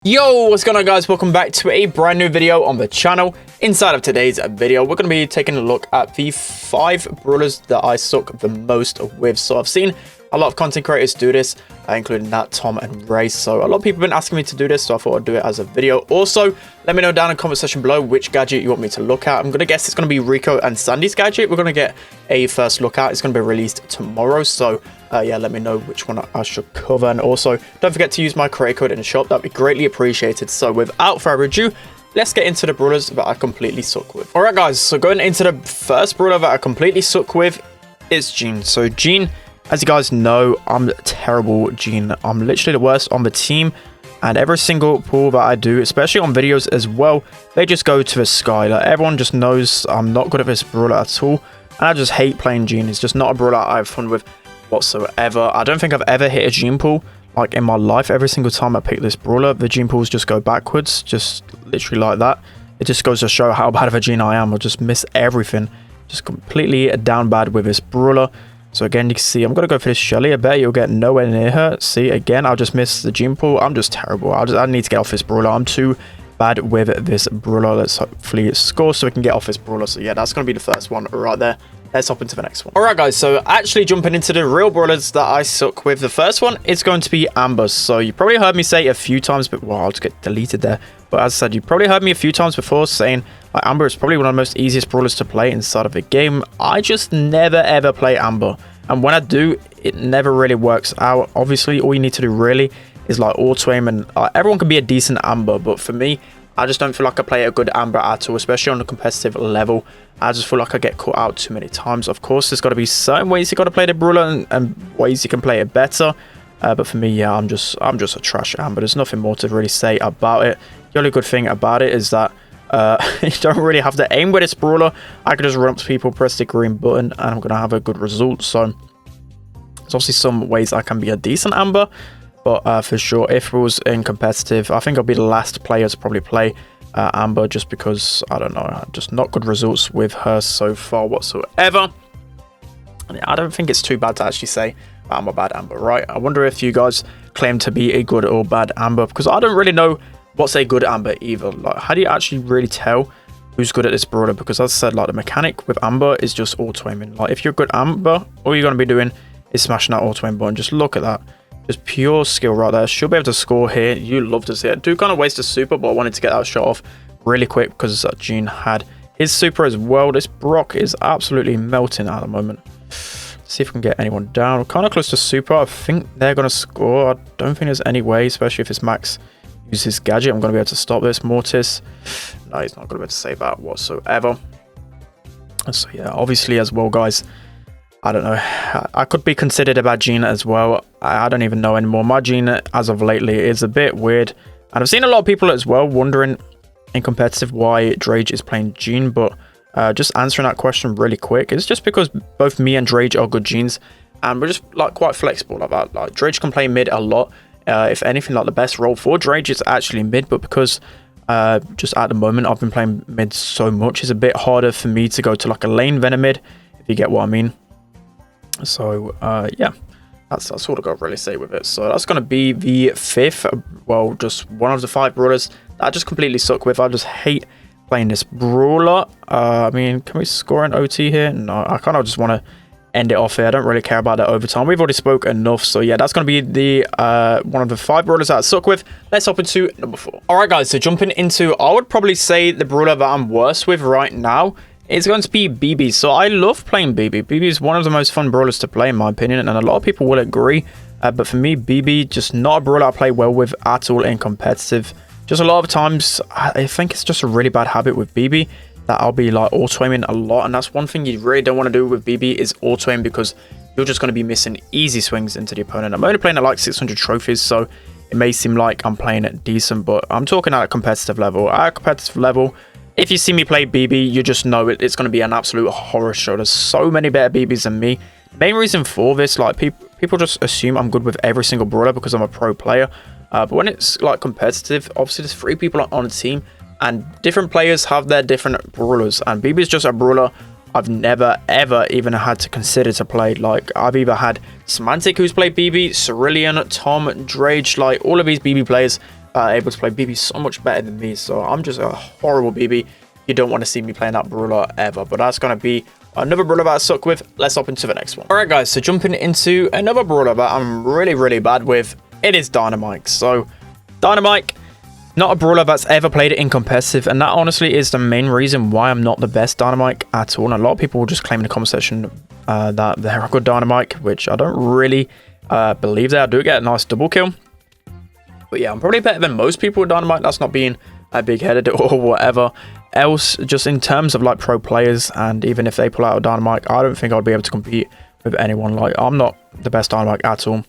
Yo, what's going on guys? Welcome back to a brand new video on the channel. Inside of today's video, we're going to be taking a look at the 5 brawlers that I suck the most with. So I've seen a lot of content creators do this, including Nat, Tom, and Ray. So a lot of people have been asking me to do this, so I thought I'd do it as a video. Also, let me know down in the comment section below which gadget you want me to look at. I'm going to guess it's going to be Rico and Sandy's gadget. We're going to get a first look at. It's going to be released tomorrow. So yeah, let me know which one I should cover. And also, don't forget to use my creator code in the shop. That'd be greatly appreciated. So without further ado, let's get into the brawlers that I completely suck with. Alright guys, so going into the first brawler that I completely suck with is Gene. So Gene, as you guys know, I'm terrible Gene. I'm literally the worst on the team, and every single pull that I do, especially on videos as well, they just go to the sky. Like, everyone just knows I'm not good at this brawler at all, and I just hate playing Gene. It's just not a brawler I have fun with whatsoever. I don't think I've ever hit a Gene pull like in my life. Every single time I pick this brawler, the Gene pulls just go backwards, just literally like that. It just goes to show how bad of a Gene I am. I just miss everything, just completely down bad with this brawler. So again, you can see I'm going to go for this Shelly. I bet you'll get nowhere near her. See, again, I'll just miss the Gene pull. I'm just terrible. I need to get off this brawler. I'm too bad with this brawler. Let's hopefully score so we can get off this brawler. So yeah, that's going to be the first one right there. Let's hop into the next one. Alright guys, so actually jumping into the real brawlers that I suck with. The first one is going to be Amber. So you probably heard me say a few times, but well, I'll just get deleted there. But as I said, you probably heard me a few times before saying like, Amber is probably one of the most easiest brawlers to play inside of the game. I just never ever play Amber. And when I do, it never really works out. Obviously, all you need to do really is like auto aim, and everyone can be a decent Amber. But for me, I just don't feel like I play a good Amber at all, especially on a competitive level. I just feel like I get caught out too many times. Of course, there's got to be certain ways you got to play the brawler and ways you can play it better. But for me, yeah, I'm just a trash Amber. There's nothing more to really say about it. The only good thing about it is that you don't really have to aim with this brawler. I can just run up to people, press the green button, and I'm going to have a good result. So there's obviously some ways I can be a decent Amber. But for sure, if it was in competitive, I think I'll be the last player to probably play Amber, just because, I don't know, just not good results with her so far whatsoever. And I don't think it's too bad to actually say I'm a bad Amber, right? I wonder if you guys claim to be a good or bad Amber, because I don't really know what's a good Amber either. Like, how do you actually really tell who's good at this brawler? Because as I said, like, the mechanic with Amber is just auto aiming. Like, if you're a good Amber, all you're going to be doing is smashing that auto aim button. Just look at that. Just pure skill right there. Should be able to score here. You love to see it. Do kind of waste a super, but I wanted to get that shot off really quick because Gene had his super as well. This Brock is absolutely melting at the moment. Let's see if we can get anyone down. We're kind of close to super. I think they're going to score. I don't think there's any way, especially if it's Max uses his gadget. I'm going to be able to stop this. Mortis. No, he's not going to be able to save that whatsoever. So yeah, obviously as well, guys, I don't know. I could be considered a bad Gene as well. I don't even know anymore. My Gene, as of lately, is a bit weird. And I've seen a lot of people as well wondering in competitive why Drage is playing Gene. But just answering that question really quick, it's just because both me and Drage are good Genes. And we're just like quite flexible like that. Like, Drage can play mid a lot. If anything, like the best role for Drage is actually mid. But because just at the moment I've been playing mid so much, it's a bit harder for me to go to like a lane Venom mid, if you get what I mean. So yeah, that's all I got to really say with it. So that's going to be the 5th, well, just one of the 5 brawlers that I just completely suck with. I just hate playing this brawler. I mean, can we score an OT here? No, I kind of just want to end it off here. I don't really care about that overtime. We've already spoke enough. So yeah, that's going to be the one of the 5 brawlers that I suck with. Let's hop into number 4. All right, guys, so jumping into, I would probably say the brawler that I'm worse with right now, it's going to be BB. So I love playing BB. BB is one of the most fun brawlers to play in my opinion, and a lot of people will agree. But for me, BB, just not a brawler I play well with at all in competitive. Just a lot of times, I think it's just a really bad habit with BB that I'll be like auto-aiming a lot. And that's one thing you really don't want to do with BB is auto-aim, because you're just going to be missing easy swings into the opponent. I'm only playing at like 600 trophies, so it may seem like I'm playing it decent, but I'm talking at a competitive level. At a competitive level, if you see me play BB, you just know it's going to be an absolute horror show. There's so many better BBs than me. Main reason for this, like, people just assume I'm good with every single brawler because I'm a pro player. But when it's like competitive, obviously there's 3 people on a team, and different players have their different brawlers. And BB is just a brawler I've never ever even had to consider to play. Like, I've either had Semantic, who's played BB, Cerulean, Tom, Drage, like all of these BB players able to play BB so much better than me. So I'm just a horrible BB. You don't want to see me playing that brawler ever. But that's going to be another brawler that I suck with. Let's hop into the next one. Alright guys, so jumping into another brawler that I'm really bad with. It is Dynamite. So Dynamite, not a brawler that's ever played it in competitive, and that honestly is the main reason why I'm not the best Dynamite at all. And a lot of people will just claim in the comment section that they're a good Dynamite, which I don't really believe that. I do get a nice double kill, but yeah, I'm probably better than most people with Dynamite. That's not being a big-headed or whatever else. Just in terms of like pro players, and even if they pull out a Dynamite, I don't think I'd be able to compete with anyone. Like, I'm not the best Dynamite at all.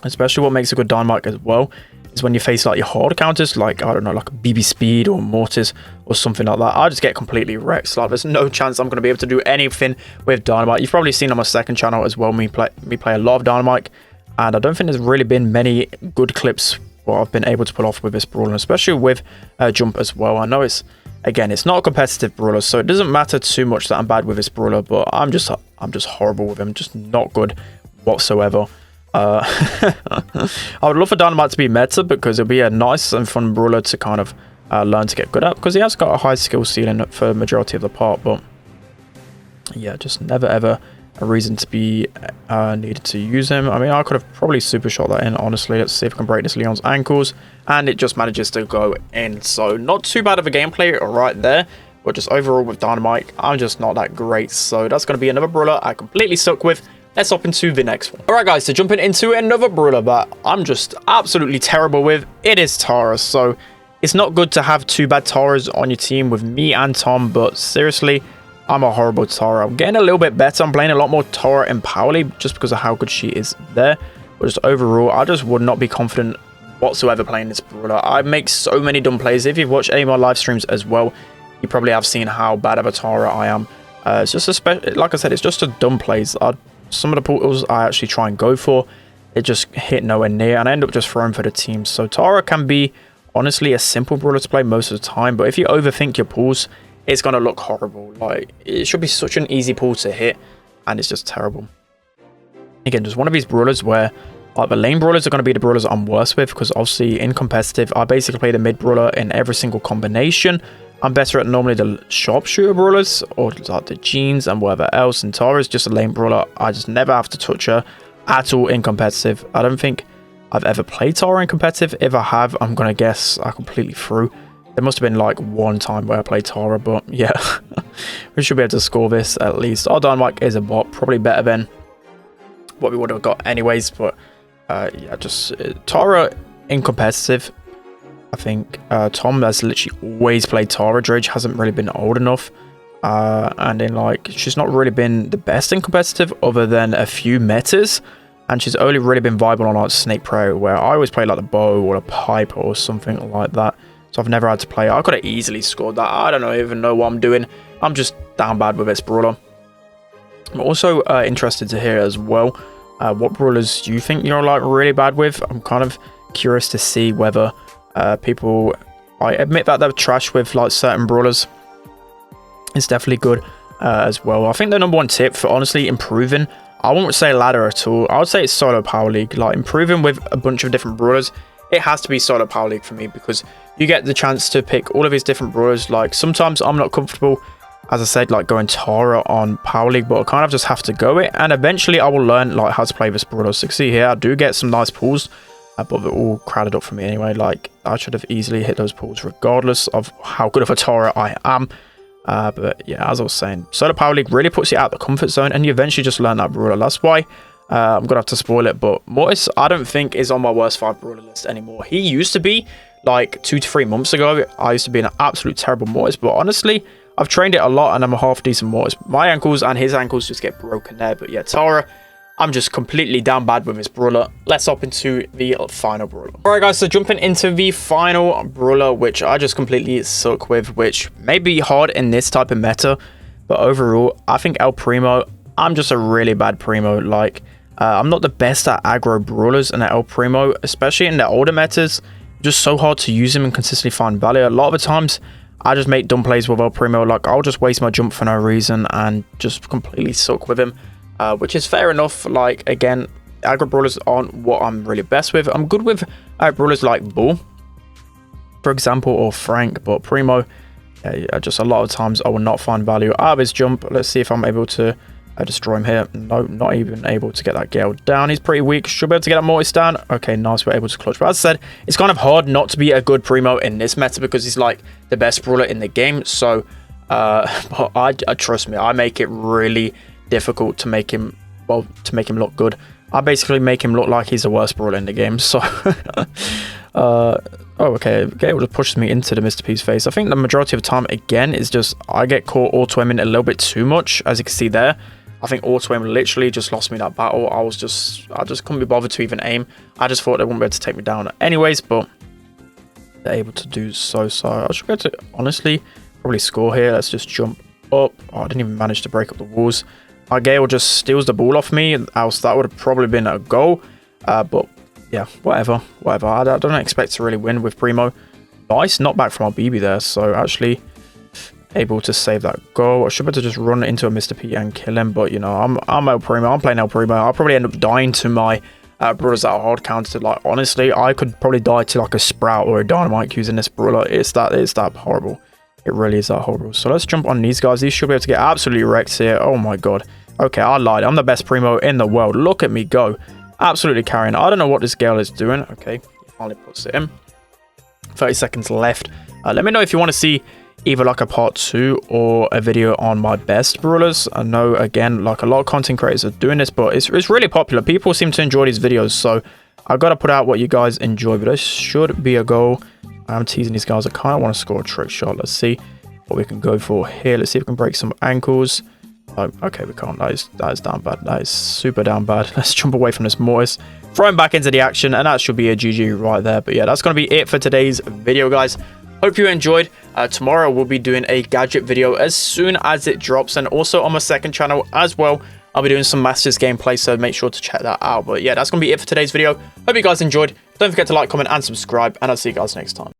Especially what makes a good Dynamite as well is when you face like your hard counters, like, I don't know, like BB Speed or Mortis or something like that. I just get completely wrecked. Like, there's no chance I'm going to be able to do anything with Dynamite. You've probably seen on my second channel as well, me play a lot of Dynamite, and I don't think there's really been many good clips what I've been able to pull off with this brawler, especially with jump as well. I know it's, again, it's not a competitive brawler, so it doesn't matter too much that I'm bad with this brawler, but I'm just horrible with him, just not good whatsoever. I would love for Dynamite to be meta, because it'll be a nice and fun brawler to kind of learn to get good at, because he has got a high skill ceiling for the majority of the part. But yeah, just never ever a reason to be needed to use him. I mean, I could have probably super shot that in, honestly. Let's see if I can break this Leon's ankles, and it just manages to go in. So not too bad of a gameplay right there, but just overall with Dynamite, I'm just not that great. So that's going to be another brawler I completely suck with. Let's hop into the next one. Alright guys, so jumping into another brawler that I'm just absolutely terrible with, it is Taurus. So it's not good to have two bad Taurus on your team with me and Tom, but seriously, I'm a horrible Tara. I'm getting a little bit better. I'm playing a lot more Tara in Power League just because of how good she is there. But just overall, I just would not be confident whatsoever playing this brawler. I make so many dumb plays. If you've watched any of my live streams as well, you probably have seen how bad of a Tara I am. It's just like I said, it's just a dumb plays. Some of the portals I actually try and go for, it just hit nowhere near, and I end up just throwing for the team. So Tara can be honestly a simple brawler to play most of the time, but if you overthink your pulls, it's going to look horrible. Like, it should be such an easy pull to hit, and it's just terrible. Again, just one of these brawlers where like the lane brawlers are going to be the brawlers I'm worse with, because obviously in competitive I basically play the mid brawler in every single combination. I'm better at normally the sharpshooter brawlers, or like the Jeans and whatever else, and Tara is just a lane brawler. I just never have to touch her at all in competitive. I don't think I've ever played Tara in competitive. If I have, I'm going to guess I completely threw. There must have been like one time where I played Tara, but yeah, we should be able to score this at least. Our Dynamite is a bot, probably better than what we would have got anyways, but yeah, just Tara in competitive. I think Tom has literally always played Tara. Dredge hasn't really been old enough. And then, like, she's not really been the best in competitive other than a few metas. And she's only really been viable on, like, Snake Pro, where I always play, like, the bow or a pipe or something like that. So I've never had to play. I could have easily scored that. I don't even know what I'm doing. I'm just down bad with this brawler. I'm also interested to hear as well what brawlers you think you're, like, really bad with. I'm kind of curious to see whether... people, I admit that they're trash with like certain brawlers. It's definitely good as well. I think the number one tip for honestly improving, I won't say ladder at all. I would say it's solo Power League. Like, improving with a bunch of different brawlers, it has to be solo Power League for me, because you get the chance to pick all of these different brawlers. Like, sometimes I'm not comfortable, as I said, like going Tara on Power League, but I kind of just have to go it, and eventually I will learn like how to play this brawler. So you can see here, I do get some nice pulls. But they're all crowded up for me anyway. Like, I should have easily hit those pulls regardless of how good of a Tara I am. But yeah, as I was saying, solo Power League really puts you out of the comfort zone, and you eventually just learn that brawler. That's why I'm gonna have to spoil it, but Mortis I don't think is on my worst 5 brawler list anymore. He used to be, like 2 to 3 months ago, I used to be an absolute terrible Mortis, but honestly I've trained it a lot and I'm a half decent Mortis. My ankles and his ankles just get broken there. But yeah, Tara, I'm just completely down bad with this brawler. Let's hop into the final brawler. Alright guys, so jumping into the final brawler, which I just completely suck with, which may be hard in this type of meta, but overall, I think El Primo, I'm just a really bad Primo. Like, I'm not the best at aggro brawlers, and El Primo, especially in the older metas, just so hard to use him and consistently find value. A lot of the times, I just make dumb plays with El Primo. Like, I'll just waste my jump for no reason and just completely suck with him. Which is fair enough. Like, again, aggro brawlers aren't what I'm really best with. I'm good with brawlers like Bull, for example, or Frank. But Primo, just a lot of times I will not find value out of his jump. Let's see if I'm able to destroy him here. No, not even able to get that Gale down. He's pretty weak. Should be able to get that Mortis down. Okay, nice. We're able to clutch. But as I said, it's kind of hard not to be a good Primo in this meta because he's like the best brawler in the game. So, but I trust me, I make it really difficult to make him, well, to make him look good. I basically make him look like he's the worst brawler in the game. So, oh, okay. Gale just pushes me into the Mr. P's face. I think the majority of the time, again, is just I get caught auto-aiming a little bit too much, as you can see there. I think auto-aim literally just lost me that battle. I just couldn't be bothered to even aim. I just thought they wouldn't be able to take me down anyways, but they're able to do so. So I should be able to, honestly, probably score here. Let's just jump up. Oh, I didn't even manage to break up the walls. My Gale just steals the ball off me, else that would have probably been a goal. But yeah, whatever. I don't expect to really win with Primo. Nice, not back from our BB there. So actually able to save that goal. I should be able to just run into a Mr. P and kill him, but you know, I'm El Primo. I'm playing El Primo. I'll probably end up dying to my brawlers that are hard counted. Like honestly, I could probably die to like a Sprout or a Dynamite using this brawler. It's that horrible. It really is that horrible. So let's jump on these guys. These should be able to get absolutely wrecked here. Oh my god. Okay, I lied. I'm the best Primo in the world. Look at me go. Absolutely carrying. I don't know what this Gale is doing. Okay, he finally puts it in. 30 seconds left. Let me know if you want to see either like a part 2 or a video on my best brawlers. I know, again, like a lot of content creators are doing this, but it's really popular. People seem to enjoy these videos, so I've got to put out what you guys enjoy. But this should be a goal. I'm teasing these guys. I kind of want to score a trick shot. Let's see what we can go for here. Let's see if we can break some ankles. Oh, okay, we can't. That is down bad. That is super down bad. Let's jump away from this Mortis, throw him back into the action, and that should be a GG right there. But yeah, that's going to be it for today's video, guys. Hope you enjoyed. Tomorrow we'll be doing a gadget video as soon as it drops, and also on my second channel as well, I'll be doing some Masters gameplay, so make sure to check that out. But yeah, that's going to be it for today's video. Hope you guys enjoyed. Don't forget to like, comment, and subscribe, and I'll see you guys next time.